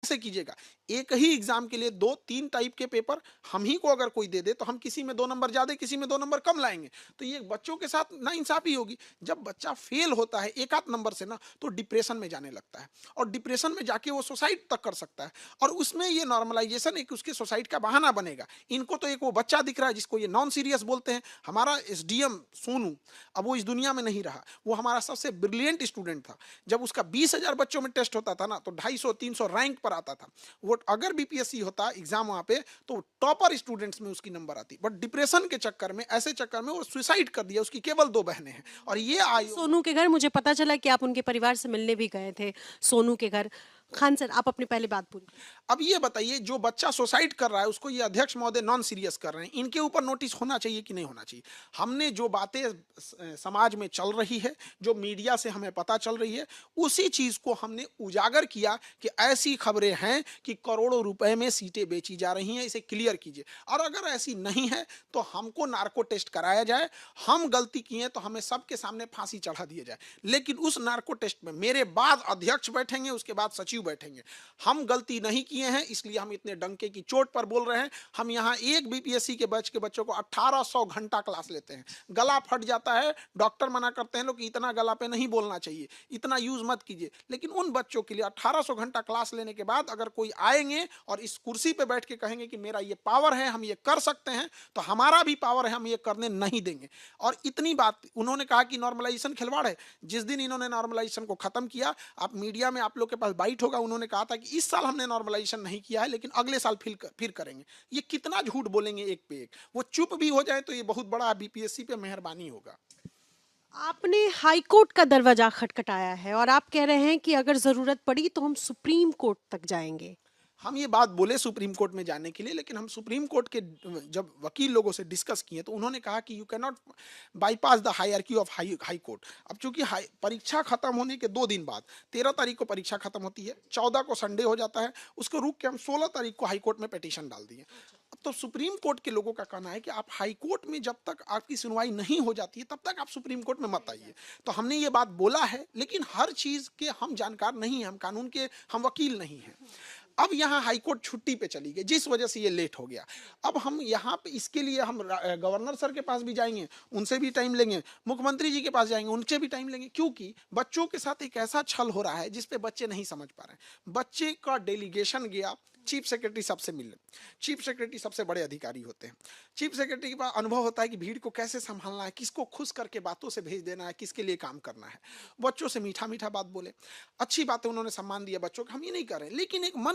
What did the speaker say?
से कीजिएगा। एक ही एग्जाम के लिए 2-3 टाइप के पेपर हम ही को अगर कोई दे दे तो हम किसी में 2 नंबर ज़्यादा, किसी में 2 नंबर कम लाएँगे। तो ये बच्चों के साथ नाइंसाफ़ी होगी। जब बच्चा फेल होता है एक आध नंबर से ना, तो डिप्रेशन में जाने लगता है और डिप्रेशन में जाके वो सुसाइड तक कर सकता है। और उसमें ये नॉर्मलाइज़ेशन एक उसके सुसाइड का बहाना बनेगा। इनको तो एक वो बच्चा दिख रहा है जिसको ये नॉन सीरियस बोलते हैं। हमारा एसडीएम सोनू, अब वो इस दुनिया में नहीं रहा। वो हमारा सबसे ब्रिलियंट स्टूडेंट था। जब उसका 20,000 बच्चों में टेस्ट होता था ना, तो 250-300 रैंक पर आता था। वो अगर बीपीएससी होता एग्जाम वहाँ पे, तो टॉपर स्टूडेंट्स में उसकी नंबर आती। बट डिप्रेशन के चक्कर में, ऐसे चक्कर में वो सुसाइड कर दिया। उसकी केवल 2 बहनें हैं और ये आयु। सोनू के घर मुझे पता चला कि आप उनके परिवार से मिलने भी गए थे, सोनू के घर। खान सर, आप अपनी पहले बात पूरी कीजिए। अब ये बताइए, जो बच्चा सुसाइड कर रहा है उसको ये अध्यक्ष महोदय नॉन सीरियस कर रहे हैं, इनके ऊपर नोटिस होना चाहिए कि नहीं होना चाहिए? हमने जो बातें समाज में चल रही है, जो मीडिया से हमें पता चल रही है, उसी चीज को हमने उजागर किया कि ऐसी खबरें हैं कि करोड़ों रुपए में सीटें बेची जा रही हैं, इसे क्लियर कीजिए। और अगर ऐसी नहीं है तो हमको नार्को टेस्ट कराया जाए। हम गलती किए तो हमें सबके सामने फांसी चढ़ा दिया जाए। लेकिन उस नार्को टेस्ट में मेरे बाद अध्यक्ष बैठेंगे, उसके बाद सचिव बैठेंगे। हम गलती नहीं किए हैं, इसलिए हम इतने डंके की चोट पर बोल रहे हैं। हम यहाँ एक बीपीएससी के बैच के बच्चों को 1800 घंटा क्लास लेते हैं। गला फट जाता है, डॉक्टर मना करते हैं लोग कि इतना गला पे नहीं बोलना चाहिए, इतना यूज मत कीजिए। लेकिन उन बच्चों के लिए 1800 घंटा क्लास लेने के बाद अगर कोई आएंगे और इस कुर्सी पे बैठ के कहेंगे कि मेरा ये पावर है, हम ये कर सकते हैं, तो हमारा भी पावर है, हम ये करने नहीं देंगे। और इतनी बात उन्होंने कहा कि नॉर्मलाइजेशन खिलवाड़ है। जिस दिन इन्होंने नॉर्मलाइजेशन को खत्म किया, आप मीडिया में आप लोग के पास बाइट होगा, उन्होंने कहा था कि इस साल हमने नॉर्मलाइजेशन नहीं किया है, लेकिन अगले साल फिर करेंगे। ये कितना झूठ बोलेंगे एक पे एक। वो चुप भी हो जाए तो ये बहुत बड़ा बीपीएससी पे मेहरबानी होगा। आपने हाई कोर्ट का दरवाजा खटखटाया है और आप कह रहे हैं कि अगर जरूरत पड़ी तो हम सुप्रीम कोर्ट तक जाएंगे। हम ये बात बोले सुप्रीम कोर्ट में जाने के लिए, लेकिन हम सुप्रीम कोर्ट के जब वकील लोगों से डिस्कस किए तो उन्होंने कहा कि you can not bypass the hierarchy of high court. अब चूंकि परीक्षा खत्म होने के 2 दिन बाद, 13 तारीख को परीक्षा खत्म होती है, 14 को संडे हो जाता है, उसको रुक के हम 16 तारीख को हाई कोर्ट में पिटीशन डाल दिए। अब तो सुप्रीम कोर्ट के लोगों का कहना है कि आप हाई कोर्ट में जब तक आपकी सुनवाई नहीं हो जाती है तब तक आप सुप्रीम कोर्ट में मत आइए। तो हमने ये बात बोला है, लेकिन हर चीज के हम जानकार नहीं हैं, हम कानून के हम वकील नहीं हैं। अब यहाँ हाईकोर्ट छुट्टी पे चली गई, जिस वजह से ये लेट हो गया। अब हम यहाँ पे इसके लिए हम गवर्नर सर के पास भी जाएंगे, उनसे भी टाइम लेंगे, मुख्यमंत्री जी के पास जाएंगे, उनसे भी टाइम लेंगे, क्योंकि बच्चों के साथ एक ऐसा छल हो रहा है जिसपे बच्चे नहीं समझ पा रहे हैं। बच्चे का डेलीगेशन गया चीफ सेक्रेटरी सबसे मिलने। चीफ सेक्रेटरी सबसे बड़े अधिकारी होते हैं। चीफ सेक्रेटरी के पास अनुभव होता है कि भीड़ को कैसे संभालना है, किसको खुश करके बातों से भेज देना है, किसके लिए काम करना है। बच्चों से मीठा मीठा बात बोले, अच्छी बातें उन्होंने सम्मान दिया बच्चों को, हम ये नहीं कर रहे हैं, लेकिन एक मन